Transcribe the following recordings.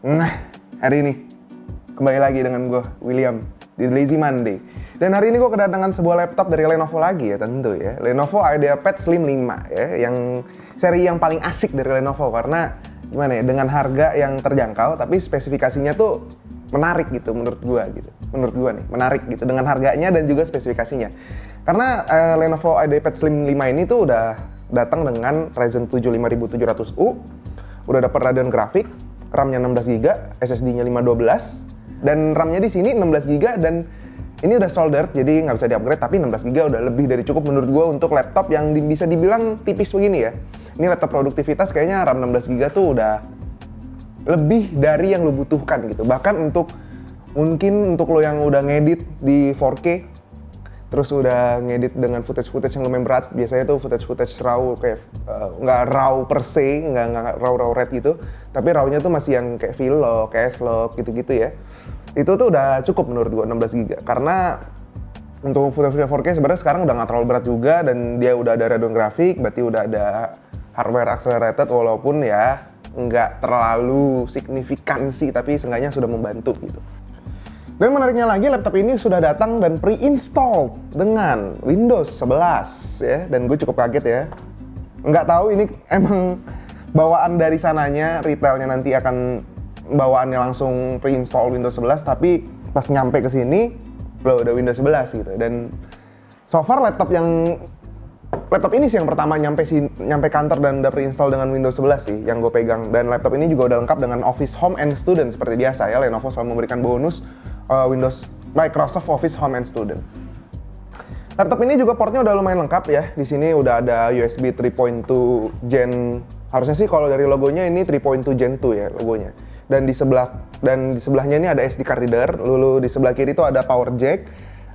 Nah, hari ini kembali lagi dengan gue, William, di Lazy Monday. Dan hari ini gue kedatangan sebuah laptop dari Lenovo lagi ya, tentu ya. Lenovo IdeaPad Slim 5 ya, yang seri yang paling asik dari Lenovo karena gimana ya, dengan harga yang terjangkau tapi spesifikasinya tuh menarik gitu menurut gue gitu. Menurut gue nih, menarik gitu dengan harganya dan juga spesifikasinya. Karena Lenovo IdeaPad Slim 5 ini tuh udah datang dengan Ryzen 7 5700U, udah dapat Radeon grafik, RAM-nya 16GB, SSD-nya 512, dan RAM-nya di sini 16GB dan ini udah soldered, jadi nggak bisa di-upgrade, tapi 16GB udah lebih dari cukup menurut gue untuk laptop yang bisa dibilang tipis begini ya. Ini laptop produktivitas kayaknya RAM 16GB tuh udah lebih dari yang lo butuhkan gitu. Bahkan mungkin untuk lo yang udah ngedit di 4K, terus udah ngedit dengan footage yang lumayan berat, biasanya tuh footage raw kayak nggak raw per se, nggak raw red gitu, tapi rawnya tuh masih yang kayak vlog, kayak slog gitu-gitu ya. Itu tuh udah cukup menurut gua 16GB, karena untuk footage 4K sebenarnya sekarang udah nggak terlalu berat juga dan dia udah ada Radeon grafik, berarti udah ada hardware accelerated walaupun ya nggak terlalu signifikan sih, tapi seenggaknya sudah membantu gitu. Dan menariknya lagi, laptop ini sudah datang dan pre-installed dengan Windows 11 ya, dan gue cukup kaget ya. Nggak tahu ini emang bawaan dari sananya, retailnya nanti akan bawaannya langsung pre-install Windows 11, tapi pas nyampe ke sini, loh udah Windows 11 gitu. Dan so far laptop ini sih yang pertama nyampe kantor dan udah pre-install dengan Windows 11 sih yang gue pegang. Dan laptop ini juga udah lengkap dengan Office Home and Student seperti biasa ya. Lenovo selalu memberikan bonus Microsoft Office Home and Student. Laptop ini juga portnya udah lumayan lengkap ya. Di sini udah ada USB 3.2 Gen, harusnya sih kalau dari logonya ini 3.2 Gen 2 ya logonya. Dan di sebelahnya ini ada SD card reader. Lalu di sebelah kiri itu ada power jack,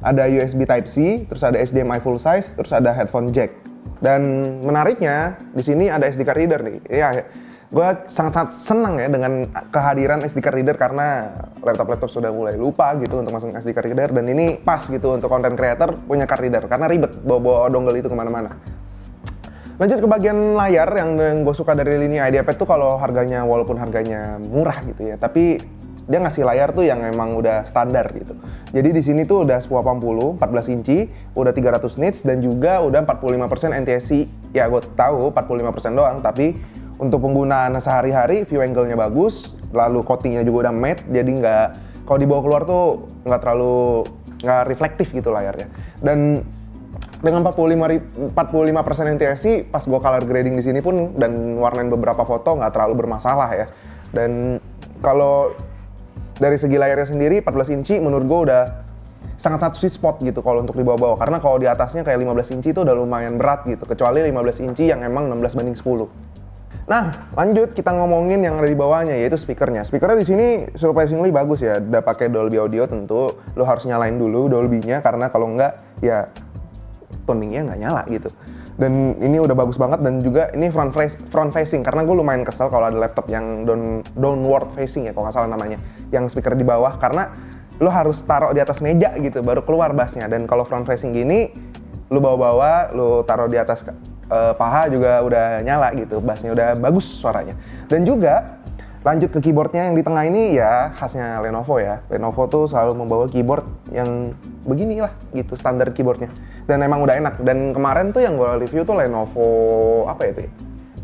ada USB Type C, terus ada HDMI full size, terus ada headphone jack. Dan menariknya di sini ada SD card reader nih. Ya, gue sangat senang ya dengan kehadiran SD card reader karena laptop sudah mulai lupa gitu untuk masukin SD card reader, dan ini pas gitu untuk content creator punya card reader karena ribet bawa dongle itu kemana-mana. Lanjut ke bagian layar, yang gue suka dari lini IdeaPad tuh kalau harganya, walaupun harganya murah gitu ya, tapi dia ngasih layar tuh yang emang udah standar gitu. Jadi di sini tuh udah 1080 14 inci, udah 300 nits dan juga udah 45% NTSC. Ya gue tahu 45% doang, tapi untuk penggunaan sehari-hari view angle-nya bagus, lalu coating-nya juga udah matte, jadi nggak, kalau dibawa keluar tuh nggak reflektif gitu layarnya. Dan dengan 45% NTSC, pas gue color grading di sini pun dan warnain beberapa foto nggak terlalu bermasalah ya. Dan kalau dari segi layarnya sendiri 14 inci menurut gue udah sangat sweet spot gitu kalau untuk dibawa-bawa, karena kalau di atasnya kayak 15 inci itu udah lumayan berat gitu, kecuali 15 inci yang emang 16:10. Nah, lanjut kita ngomongin yang ada di bawahnya, yaitu speakernya. Speakernya di sini surprisingly bagus ya, udah pakai Dolby Audio. Tentu lo harus nyalain dulu Dolby-nya karena kalau enggak ya tuningnya nggak nyala gitu. Dan ini udah bagus banget, dan juga ini front facing karena gue lumayan kesel kalau ada laptop yang downward facing ya kalau nggak salah namanya, yang speaker di bawah, karena lo harus taruh di atas meja gitu baru keluar bassnya. Dan kalau front facing gini lo bawa-bawa, lo taruh di atas paha juga udah nyala gitu, bassnya udah bagus suaranya. Dan juga lanjut ke keyboardnya yang di tengah ini ya khasnya Lenovo ya. Lenovo tuh selalu membawa keyboard yang beginilah gitu, standar keyboardnya. Dan emang udah enak. Dan kemarin tuh yang gue review tuh Lenovo apa itu ya?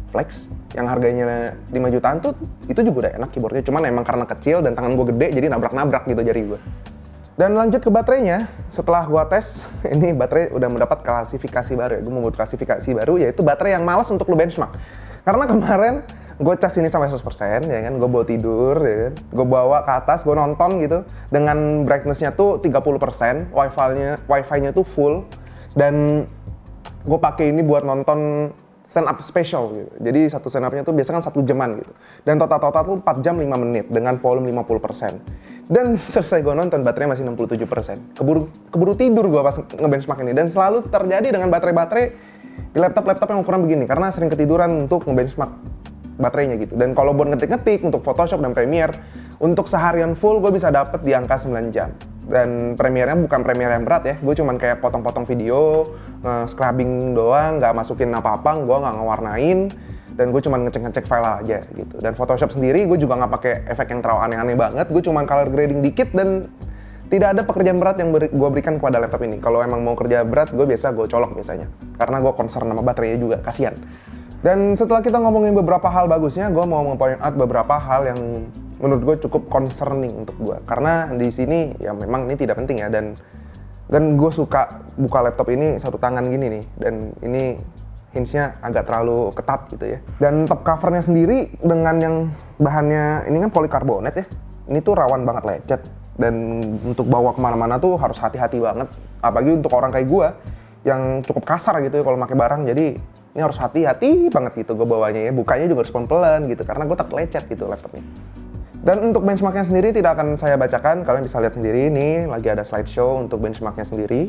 Flex yang harganya 5 jutaan tuh itu juga udah enak keyboardnya. Cuman emang karena kecil dan tangan gue gede jadi nabrak-nabrak gitu jari gue. Dan lanjut ke baterainya, setelah gua tes, ini baterai udah mendapat klasifikasi baru ya. Gue membuat klasifikasi baru, yaitu baterai yang malas untuk lo benchmark. Karena kemarin gue cas ini sampai 100% ya kan, gue bawa tidur ya kan, gue bawa ke atas, gue nonton gitu, dengan brightness-nya tuh 30%, wifi-nya tuh full, dan gue pakai ini buat nonton stand up special gitu. Jadi satu stand up-nya tuh biasanya kan 1 jaman gitu. Dan total tuh 4 jam 5 menit dengan volume 50%. Dan selesai gue nonton baterainya masih 67%. Keburu tidur gue pas ngebenchmark ini. Dan selalu terjadi dengan baterai-baterai di laptop-laptop yang ukuran begini karena sering ketiduran untuk ngebenchmark baterainya gitu. Dan kalau buat ngetik-ngetik untuk Photoshop dan Premiere, untuk seharian full gue bisa dapet di angka 9 jam. Dan Premiere-nya bukan Premiere yang berat ya, gue cuman kayak potong-potong video, scrubbing doang, nggak masukin apa-apa, gue nggak ngewarnain. dan gue cuma ngecek file aja gitu. Dan Photoshop sendiri gue juga nggak pakai efek yang terlalu aneh-aneh banget, gue cuma color grading dikit dan tidak ada pekerjaan berat yang gue berikan kepada laptop ini. Kalau emang mau kerja berat, gue colok biasanya. Karena gue concern sama baterainya juga, kasihan. Dan setelah kita ngomongin beberapa hal bagusnya, gue mau nge-point out beberapa hal yang menurut gue cukup concerning untuk gue. Karena di sini ya memang ini tidak penting ya, dan gue suka buka laptop ini satu tangan gini nih. Dan ini hinge-nya agak terlalu ketat gitu ya. Dan top covernya sendiri dengan yang bahannya, ini kan polikarbonat ya. Ini tuh rawan banget lecet. Dan untuk bawa kemana-mana tuh harus hati-hati banget. Apalagi untuk orang kayak gue yang cukup kasar gitu ya kalau pakai barang. Jadi ini harus hati-hati banget gitu gue bawanya ya. Bukanya juga harus pelan-pelan gitu karena gue takut lecet gitu laptopnya. Dan untuk benchmarknya sendiri tidak akan saya bacakan. Kalian bisa lihat sendiri, ini lagi ada slideshow untuk benchmarknya sendiri.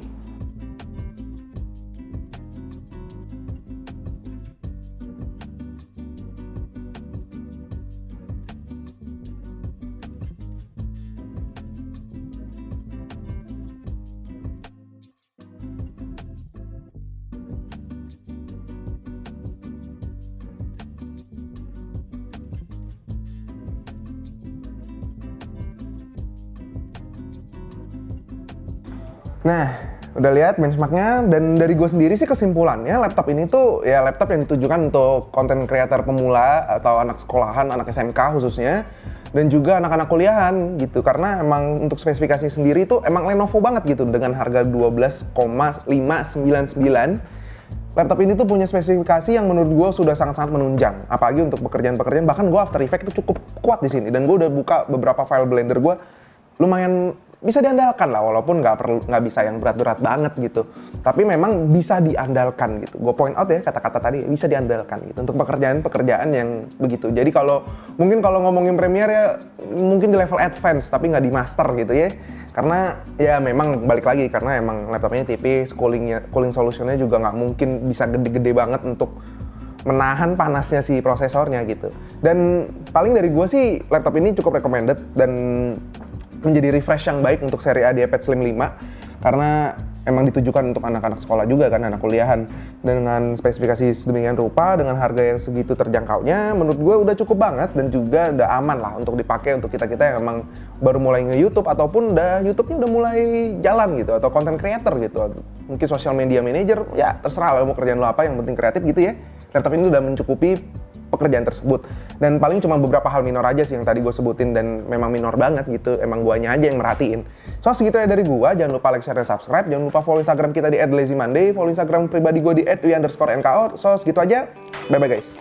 Nah, udah lihat benchmarknya, dan dari gue sendiri sih kesimpulannya laptop ini tuh ya laptop yang ditujukan untuk konten creator pemula atau anak sekolahan, anak SMK khususnya, dan juga anak-anak kuliahan gitu. Karena emang untuk spesifikasi sendiri tuh emang Lenovo banget gitu dengan harga 12,599. Laptop ini tuh punya spesifikasi yang menurut gue sudah sangat-sangat menunjang, apalagi untuk pekerjaan-pekerjaan. Bahkan gue After Effects itu cukup kuat di sini, dan gue udah buka beberapa file Blender gue, lumayan bisa diandalkan lah, walaupun nggak bisa yang berat-berat banget gitu. Tapi memang bisa diandalkan gitu. Gue point out ya kata-kata tadi, bisa diandalkan gitu untuk pekerjaan-pekerjaan yang begitu. Jadi mungkin kalau ngomongin Premiere ya mungkin di level advance tapi nggak di master gitu ya. Karena ya memang balik lagi karena emang laptopnya tipis, cooling solutionnya juga nggak mungkin bisa gede-gede banget untuk menahan panasnya si prosesornya gitu. Dan paling dari gue sih laptop ini cukup recommended dan menjadi refresh yang baik untuk seri A di iPad Slim 5 karena emang ditujukan untuk anak-anak sekolah juga kan, anak kuliahan. Dengan spesifikasi sedemikian rupa, dengan harga yang segitu terjangkaunya, menurut gue udah cukup banget dan juga udah aman lah untuk dipakai untuk kita-kita yang emang baru mulai nge-YouTube ataupun YouTube-nya udah mulai jalan gitu, atau content creator gitu. Mungkin social media manager, ya terserah lah mau kerjaan lo apa, yang penting kreatif gitu ya. Laptop ini udah mencukupi pekerjaan tersebut. Dan paling cuma beberapa hal minor aja sih yang tadi gue sebutin, dan memang minor banget gitu, emang guanya aja yang merhatiin. So segitu ya dari gue, jangan lupa like, share, dan subscribe. Jangan lupa follow Instagram kita di @lazymonday, follow Instagram pribadi gue di @wi__nko. So segitu aja, bye bye guys.